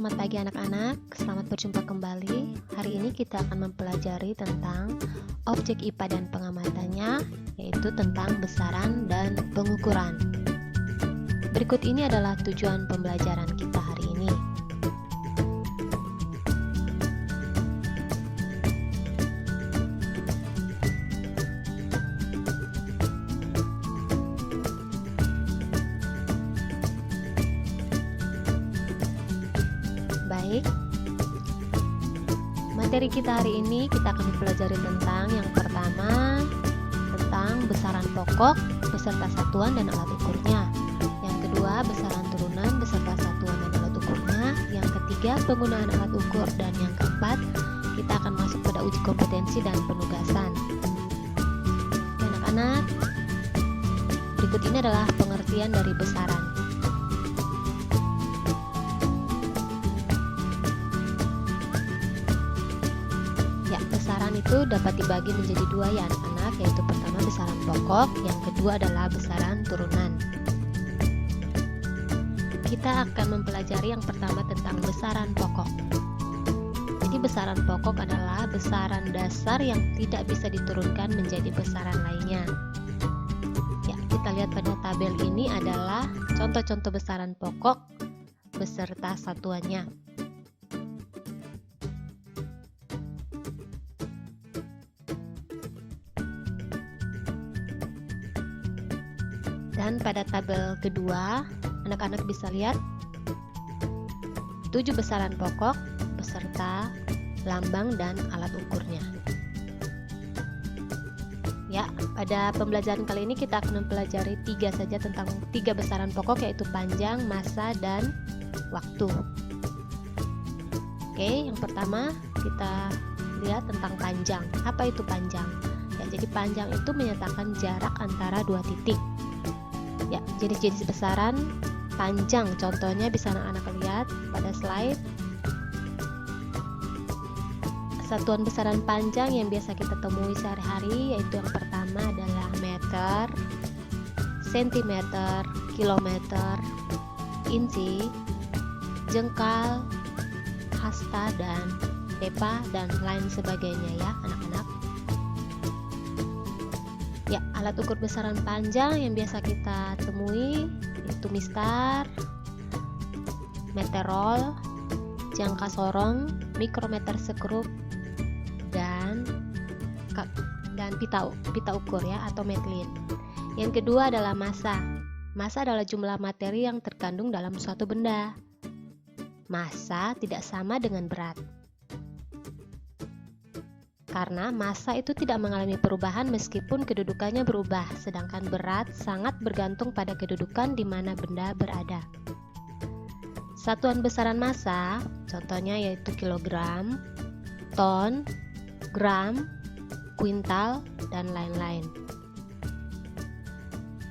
selamat pagi anak-anak. Selamat berjumpa kembali. Hari ini kita akan mempelajari tentang objek IPA dan pengamatannya, yaitu tentang besaran dan pengukuran. Berikut ini adalah tujuan pembelajaran kita hari ini. Baik, materi kita hari ini kita akan mempelajari tentang yang pertama, tentang besaran pokok beserta satuan dan alat ukurnya. Yang kedua, besaran turunan beserta satuan dan alat ukurnya. Yang ketiga, penggunaan alat ukur. Dan yang keempat, kita akan masuk pada uji kompetensi dan penugasan. Anak-anak, berikut ini adalah pengertian dari besaran. Besaran itu dapat dibagi menjadi dua ya anak-anak, yaitu pertama besaran pokok, yang kedua adalah besaran turunan. Kita akan mempelajari yang pertama tentang besaran pokok. Jadi besaran pokok adalah besaran dasar yang tidak bisa diturunkan menjadi besaran lainnya. Ya, kita lihat pada tabel ini adalah contoh-contoh besaran pokok beserta satuannya. Dan pada tabel kedua, anak-anak bisa lihat 7 besaran pokok beserta lambang dan alat ukurnya. Ya, pada pembelajaran kali ini kita akan mempelajari 3 saja tentang 3 besaran pokok, yaitu panjang, massa, dan waktu. Oke, yang pertama kita lihat tentang panjang. Apa itu panjang? Ya, jadi panjang itu menyatakan jarak antara dua titik. Ya, jenis-jenis besaran panjang contohnya bisa anak-anak lihat pada slide. Satuan besaran panjang yang biasa kita temui sehari-hari yaitu yang pertama adalah meter, sentimeter, kilometer, inci, jengkal, hasta, dan depa, dan lain sebagainya ya anak-anak. Ya, alat ukur besaran panjang yang biasa kita temui yaitu mistar, meterol, jangka sorong, mikrometer sekrup, dan pita ukur ya atau metlin. Yang kedua adalah massa. Massa adalah jumlah materi yang terkandung dalam suatu benda. Massa tidak sama dengan berat. Karena massa itu tidak mengalami perubahan meskipun kedudukannya berubah, sedangkan berat sangat bergantung pada kedudukan di mana benda berada. Satuan besaran massa, contohnya yaitu kilogram, ton, gram, kuintal, dan lain-lain.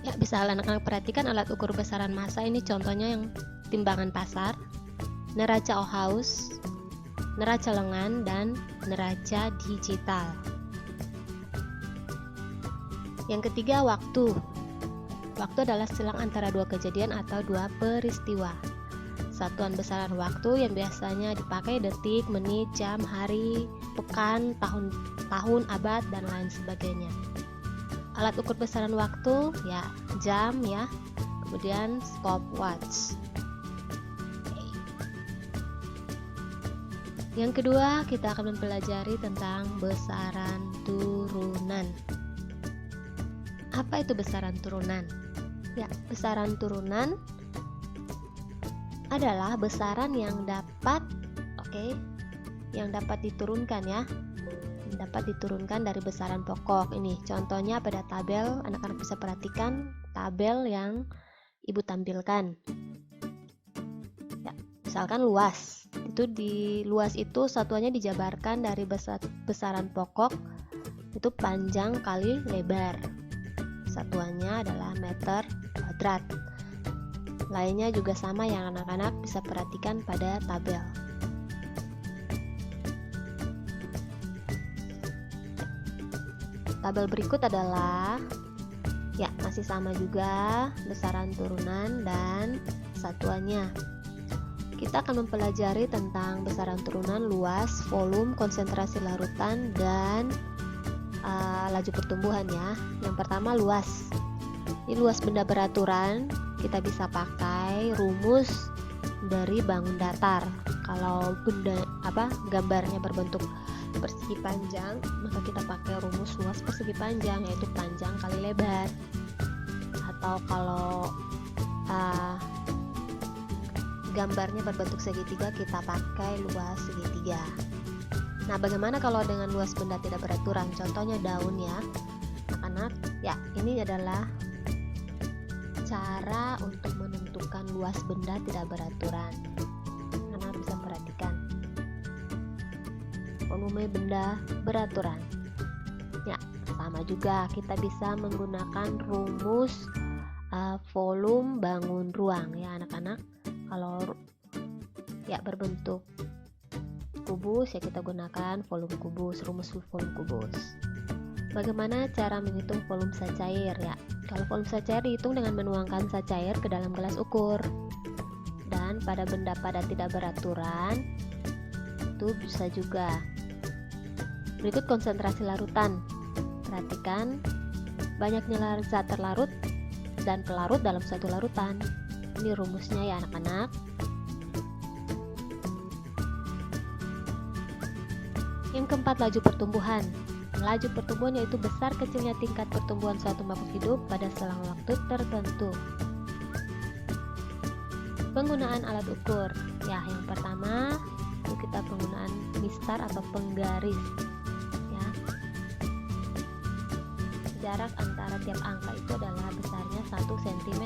Ya, bisa anak-anak perhatikan alat ukur besaran massa ini contohnya yang timbangan pasar, neraca Ohaus, neraca lengan, dan neraca digital. Yang ketiga, waktu. Waktu adalah silang antara dua kejadian atau dua peristiwa. Satuan besaran waktu yang biasanya dipakai detik, menit, jam, hari, pekan, tahun, abad, dan lain sebagainya. Alat ukur besaran waktu ya jam ya, kemudian stopwatch. Yang kedua, kita akan mempelajari tentang besaran turunan. Apa itu besaran turunan? Ya, besaran turunan adalah besaran yang dapat diturunkan ya. Dapat diturunkan dari besaran pokok. Ini contohnya pada tabel, anak-anak bisa perhatikan tabel yang Ibu tampilkan. Ya, misalkan luas. Itu di luas itu satuannya dijabarkan dari besaran pokok itu panjang kali lebar. Satuannya adalah meter kuadrat. Lainnya juga sama yang anak-anak bisa perhatikan pada tabel. Tabel berikut adalah ya masih sama juga besaran turunan dan satuannya. Kita akan mempelajari tentang besaran turunan, luas, volume, konsentrasi larutan, dan laju pertumbuhan ya. Yang pertama luas. Ini luas benda beraturan, kita bisa pakai rumus dari bangun datar. Kalau gambarnya berbentuk persegi panjang, maka kita pakai rumus luas persegi panjang, yaitu panjang kali lebar. Atau kalau gambarnya berbentuk segitiga, kita pakai luas segitiga. Nah, bagaimana kalau dengan luas benda tidak beraturan? Contohnya daun ya, anak-anak. Ya, ini adalah cara untuk menentukan luas benda tidak beraturan. Anak bisa perhatikan. Volume benda beraturan. Ya, sama juga kita bisa menggunakan rumus volume bangun ruang ya anak-anak. Kalau ya berbentuk kubus ya kita gunakan volume kubus, rumus volume kubus. Bagaimana cara menghitung volume zat cair ya? Kalau volume zat cair dihitung dengan menuangkan zat cair ke dalam gelas ukur. Dan pada benda padat tidak beraturan itu bisa juga. Berikut konsentrasi larutan. Perhatikan banyaknya zat terlarut dan pelarut dalam suatu larutan. Ini rumusnya ya anak-anak. Yang keempat, laju pertumbuhan. Laju pertumbuhan yaitu besar kecilnya tingkat pertumbuhan suatu makhluk hidup pada selang waktu tertentu. Penggunaan alat ukur. Ya, yang pertama itu kita penggunaan mistar atau penggaris. Ya. Jarak antara tiap angka itu adalah besarnya 1 cm.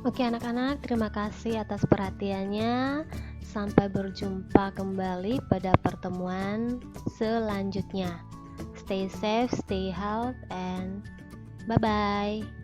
Oke anak-anak, terima kasih atas perhatiannya. Sampai berjumpa kembali pada pertemuan selanjutnya. Stay safe, stay healthy, and bye-bye.